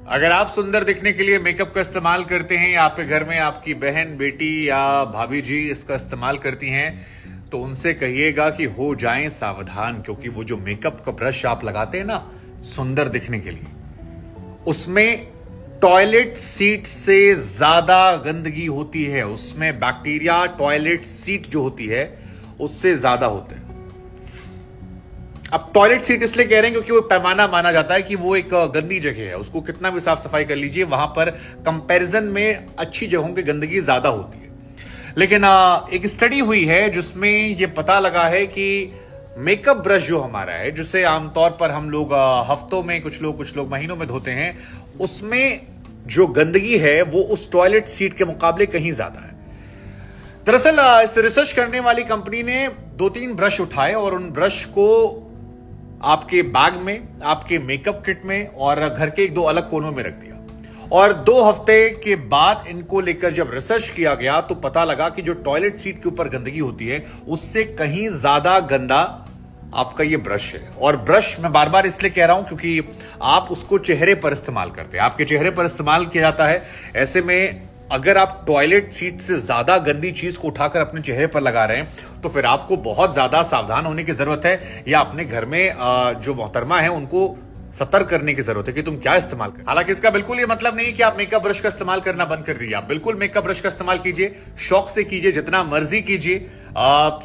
अगर आप सुंदर दिखने के लिए मेकअप का इस्तेमाल करते हैं या आपके घर में आपकी बहन, बेटी या भाभी जी इसका इस्तेमाल करती हैं, तो उनसे कहिएगा कि हो जाएं सावधान, क्योंकि वो जो मेकअप का ब्रश आप लगाते हैं ना सुंदर दिखने के लिए, उसमें टॉयलेट सीट से ज्यादा गंदगी होती है। उसमें बैक्टीरिया टॉयलेट सीट जो होती है उससे ज्यादा होते हैं। अब टॉयलेट सीट इसलिए कह रहे हैं क्योंकि वो पैमाना माना जाता है कि वो एक गंदी जगह है, उसको कितना भी साफ सफाई कर लीजिए वहां पर कंपैरिजन में अच्छी जगहों की गंदगी ज्यादा होती है। लेकिन एक स्टडी हुई है जिसमें यह पता लगा है कि मेकअप ब्रश जो हमारा है, जिसे आमतौर पर हम लोग हफ्तों में, कुछ लोग महीनों में धोते हैं, उसमें जो गंदगी है वो उस टॉयलेट सीट के मुकाबले कहीं ज्यादा है। दरअसल इस रिसर्च करने वाली कंपनी ने 2-3 ब्रश उठाए और उन ब्रश को आपके बैग में, आपके मेकअप किट में और घर के 1-2 अलग कोनों में रख दिया। और 2 हफ्ते के बाद इनको लेकर जब रिसर्च किया गया तो पता लगा कि जो टॉयलेट सीट के ऊपर गंदगी होती है उससे कहीं ज्यादा गंदा आपका ये ब्रश है। और ब्रश मैं बार बार इसलिए कह रहा हूं क्योंकि आप उसको चेहरे पर इस्तेमाल करते हैं, आपके चेहरे पर इस्तेमाल किया जाता है। ऐसे में अगर आप टॉयलेट सीट से ज्यादा गंदी चीज को उठाकर अपने चेहरे पर लगा रहे हैं तो फिर आपको बहुत ज्यादा सावधान होने की जरूरत है, या अपने घर में जो मोहतरमा है उनको सतर्क करने की जरूरत है कि तुम क्या इस्तेमाल कर। हालांकि इसका बिल्कुल ये मतलब नहीं कि आप मेकअप ब्रश का इस्तेमाल करना बंद कर दीजिए। आप बिल्कुल मेकअप ब्रश का इस्तेमाल कीजिए, शौक से कीजिए, जितना मर्जी कीजिए,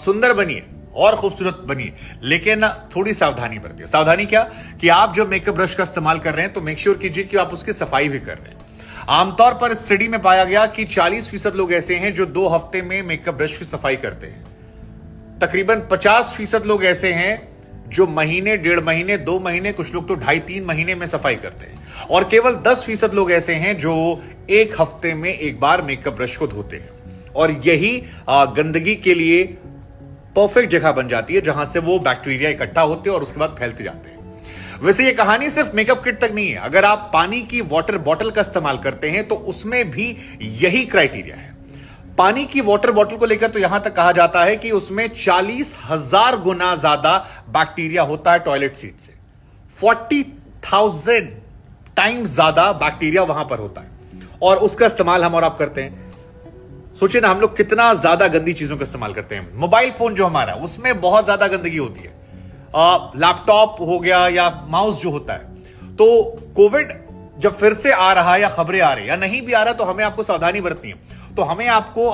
सुंदर बनिए और खूबसूरत बनिए, लेकिन थोड़ी सावधानी बरतिए। सावधानी क्या कि आप जो मेकअप ब्रश का इस्तेमाल कर रहे हैं तो मेक श्योर कीजिए कि आप उसकी सफाई भी कर रहे हैं। आमतौर पर स्टडी में पाया गया कि 40% लोग ऐसे हैं जो 2 हफ्ते में मेकअप ब्रश की सफाई करते हैं। तकरीबन 50% लोग ऐसे हैं जो महीने, 1.5 महीने, 2 महीने, कुछ लोग तो 2.5-3 महीने में सफाई करते हैं। और केवल 10% लोग ऐसे हैं जो 1 हफ्ते में एक बार मेकअप ब्रश को धोते हैं। और यही गंदगी के लिए परफेक्ट जगह बन जाती है जहां से वो बैक्टीरिया इकट्ठा होते हैं और उसके बाद फैलते जाते हैं। वैसे ये कहानी सिर्फ मेकअप किट तक नहीं है। अगर आप पानी की वाटर बॉटल का इस्तेमाल करते हैं तो उसमें भी यही क्राइटेरिया है। पानी की वाटर बॉटल को लेकर तो यहां तक कहा जाता है कि उसमें 40,000 गुना ज्यादा बैक्टीरिया होता है टॉयलेट सीट से। 40,000 टाइम्स ज्यादा बैक्टीरिया वहां पर होता है और उसका इस्तेमाल हम और आप करते हैं। सोचिए ना, हम लोग कितना ज्यादा गंदी चीजों का इस्तेमाल करते हैं। मोबाइल फोन जो हमारा, उसमें बहुत ज्यादा गंदगी होती है। लैपटॉप हो गया या माउस जो होता है। तो कोविड जब फिर से आ रहा है या खबरें आ रही या नहीं भी आ रहा, तो हमें आपको सावधानी बरतनी है। तो हमें आपको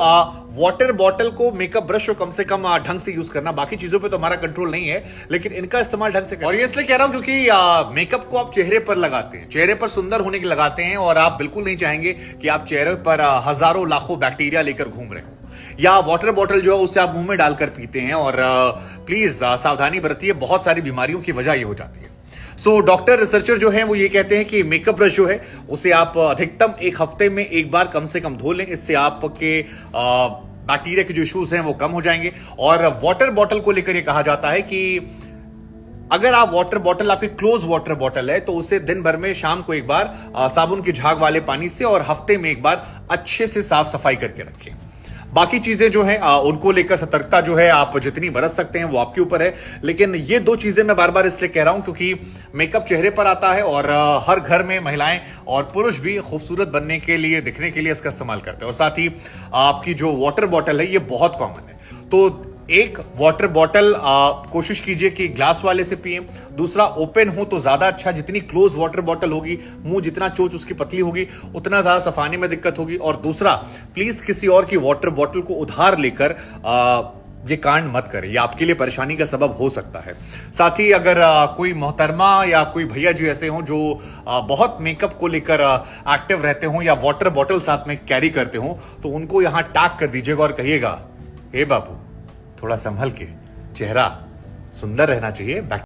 वाटर बॉटल को मेकअप ब्रश को कम से कम ढंग से यूज करना। बाकी चीजों पे तो हमारा कंट्रोल नहीं है, लेकिन इनका इस्तेमाल ढंग से करना। और ये इसलिए कह रहा हूं क्योंकि मेकअप को आप चेहरे पर लगाते हैं, चेहरे पर सुंदर होने के लिए लगाते हैं, और आप बिल्कुल नहीं चाहेंगे कि आप चेहरे पर हजारों लाखों बैक्टीरिया लेकर घूम रहे हो, या वाटर बॉटल जो है उसे आप मुंह में डालकर पीते हैं। और प्लीज सावधानी बरतिए, बहुत सारी बीमारियों की वजह ये हो जाती है। सो डॉक्टर, रिसर्चर जो है वो ये कहते हैं कि मेकअप ब्रश जो है उसे आप अधिकतम 1 हफ्ते में एक बार कम से कम धो लें। इससे आपके बैक्टीरिया के जो इश्यूज हैं वो कम हो जाएंगे। और वाटर बॉटल को लेकर ये कहा जाता है कि अगर आप वाटर बॉटल, आपकी क्लोज वाटर बॉटल है, तो उसे दिन भर में शाम को एक बार साबुन की झाग वाले पानी से और हफ्ते में एक बार अच्छे से साफ सफाई करके रखें। बाकी चीजें जो हैं उनको लेकर सतर्कता जो है आप जितनी बरत सकते हैं वो आपके ऊपर है। लेकिन ये 2 चीजें मैं बार बार इसलिए कह रहा हूं क्योंकि मेकअप चेहरे पर आता है और हर घर में महिलाएं और पुरुष भी खूबसूरत बनने के लिए, दिखने के लिए इसका इस्तेमाल करते हैं। और साथ ही आपकी जो वाटर बॉटल है ये बहुत कॉमन है। तो एक वाटर बॉटल कोशिश कीजिए कि ग्लास वाले से पिए। दूसरा, ओपन हो तो ज्यादा अच्छा। जितनी क्लोज वाटर बॉटल होगी, मुंह जितना चोच उसकी पतली होगी, उतना ज्यादा सफाने में दिक्कत होगी। और दूसरा, प्लीज किसी और की वाटर बॉटल को उधार लेकर ये कांड मत करें, ये आपके लिए परेशानी का सबब हो सकता है। साथ ही अगर कोई मोहतरमा या कोई भैया जी ऐसे हों जो बहुत मेकअप को लेकर एक्टिव रहते हों या वाटर बॉटल साथ में कैरी करते हों, तो उनको यहां टैग कर दीजिएगा और कहिएगा, हे बाबू, थोड़ा संभल के, चेहरा सुंदर रहना चाहिए।